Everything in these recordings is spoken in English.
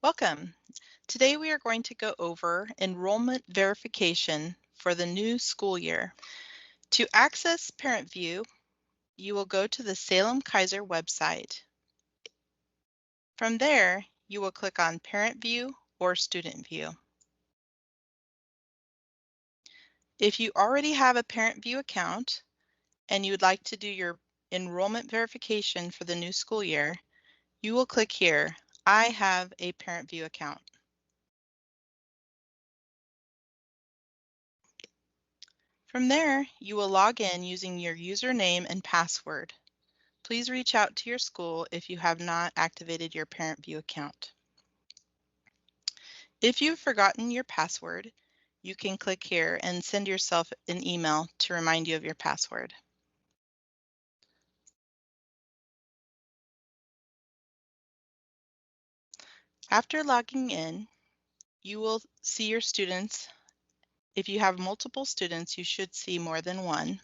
Welcome. Today we are going to go over enrollment verification for the new school year. To access Parent View, you will go to the Salem-Keizer website. From there, you will click on Parent View or Student View. If you already have a Parent View account and you would like to do your enrollment verification for the new school year, you will click here, I have a Parent View account. From there, you will log in using your username and password. Please reach out to your school if you have not activated your Parent View account. If you've forgotten your password, you can click here and send yourself an email to remind you of your password. After logging in, you will see your students. If you have multiple students, you should see more than one.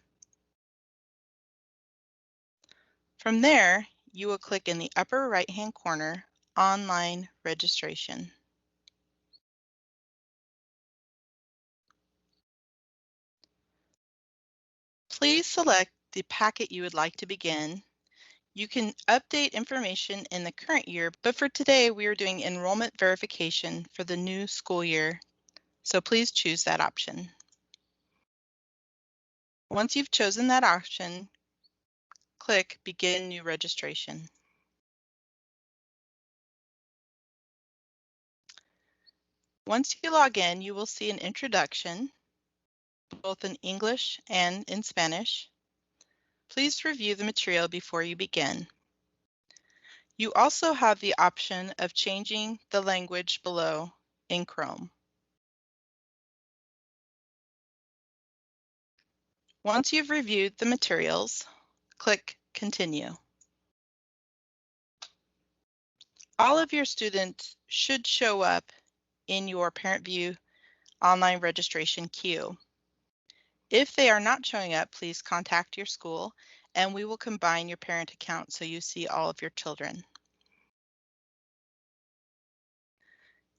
From there, you will click in the upper right-hand corner, Online Registration. Please select the packet you would like to begin. You can update information in the current year, but for today we are doing enrollment verification for the new school year, so please choose that option. Once you've chosen that option, click Begin New Registration. Once you log in, you will see an introduction, both in English and in Spanish. Please review the material before you begin. You also have the option of changing the language below in Chrome. Once you've reviewed the materials, click Continue. All of your students should show up in your Parent View online registration queue. If they are not showing up, please contact your school and we will combine your parent account so you see all of your children.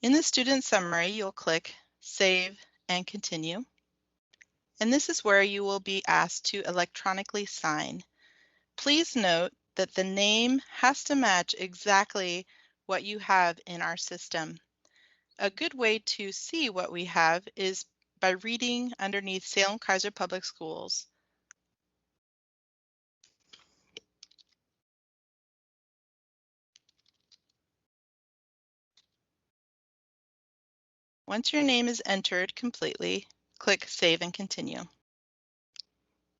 In the student summary, you'll click Save and Continue. And this is where you will be asked to electronically sign. Please note that the name has to match exactly what you have in our system. A good way to see what we have is by reading underneath Salem-Keizer Public Schools. Once your name is entered completely, click Save and Continue.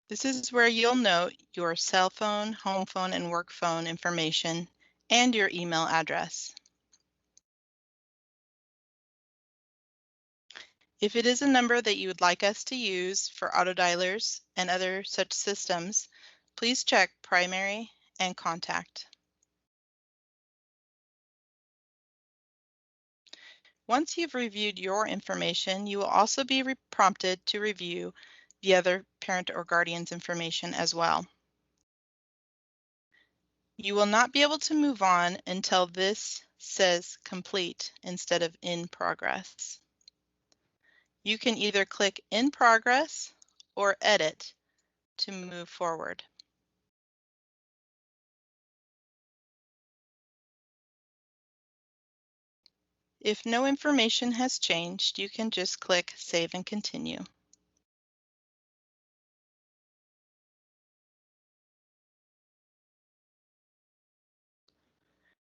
This is where you'll note your cell phone, home phone, and work phone information and your email address. If it is a number that you would like us to use for autodialers and other such systems, please check Primary and Contact. Once you've reviewed your information, you will also be prompted to review the other parent or guardian's information as well. You will not be able to move on until this says complete instead of in progress. You can either click in progress or edit to move forward. If no information has changed, you can just click Save and Continue.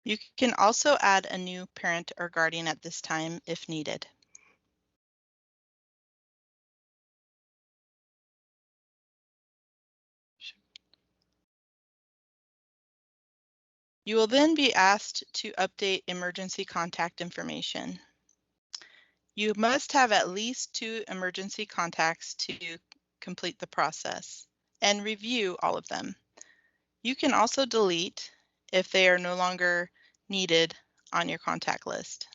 You can also add a new parent or guardian at this time if needed. You will then be asked to update emergency contact information. You must have at least 2 emergency contacts to complete the process and review all of them. You can also delete if they are no longer needed on your contact list.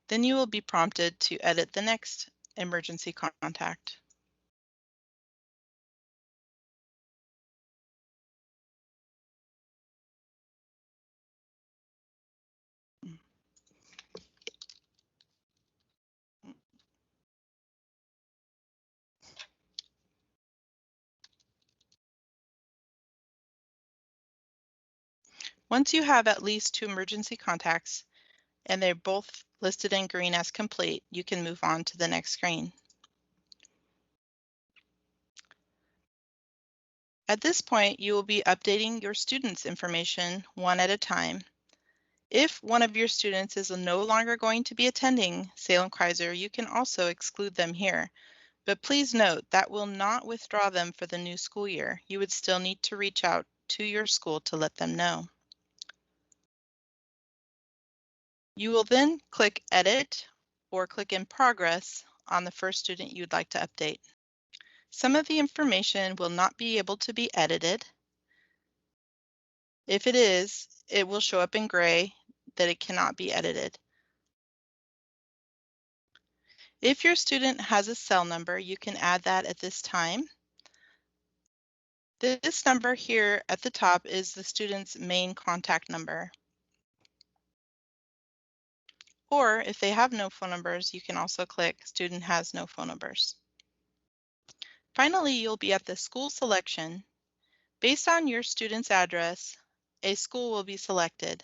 Then you will be prompted to edit the next emergency contact. Once you have at least 2 emergency contacts and they're both listed in green as complete, you can move on to the next screen. At this point, you will be updating your students' information one at a time. If one of your students is no longer going to be attending Salem-Keizer, you can also exclude them here. But please note that will not withdraw them for the new school year. You would still need to reach out to your school to let them know. You will then click Edit or click in Progress on the first student you'd like to update. Some of the information will not be able to be edited. If it is, it will show up in gray that it cannot be edited. If your student has a cell number, you can add that at this time. This number here at the top is the student's main contact number. Or if they have no phone numbers, you can also click Student has no phone numbers. Finally, you'll be at the school selection. Based on your student's address, a school will be selected.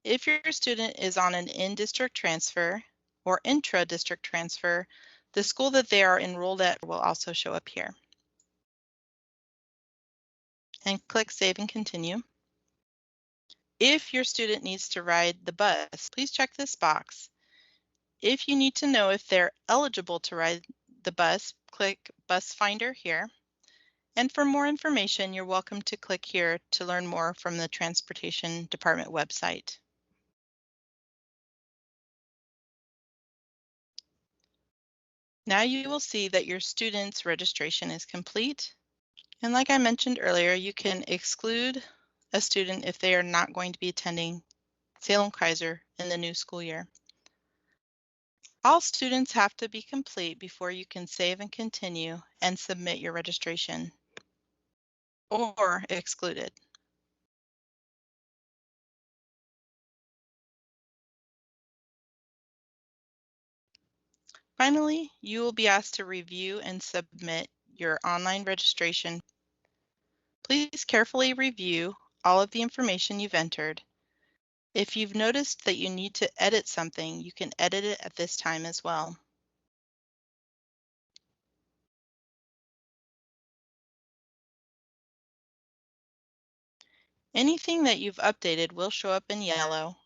If your student is on an in-district transfer or intra-district transfer, the school that they are enrolled at will also show up here. And click Save and Continue. If your student needs to ride the bus, please check this box. If you need to know if they're eligible to ride the bus, click Bus Finder here. And for more information, you're welcome to click here to learn more from the Transportation Department website. Now you will see that your student's registration is complete. And like I mentioned earlier, you can exclude a student if they are not going to be attending Salem-Keizer in the new school year. All students have to be complete before you can save and continue and submit your registration, or exclude it. Finally, you will be asked to review and submit your online registration. Please carefully review all of the information you've entered. If you've noticed that you need to edit something, you can edit it at this time as well. Anything that you've updated will show up in yellow.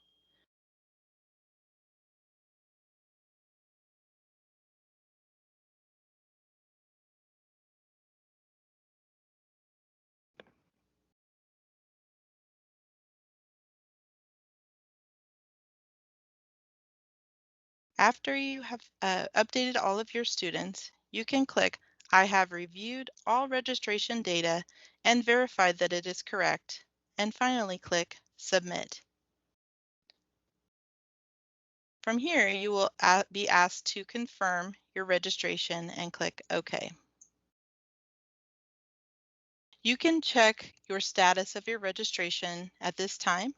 After you have updated all of your students, you can click I have reviewed all registration data and verified that it is correct, and finally click Submit. From here, you will be asked to confirm your registration and click OK. You can check your status of your registration at this time,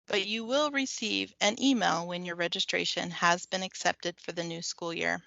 but you will receive an email when your registration has been accepted for the new school year.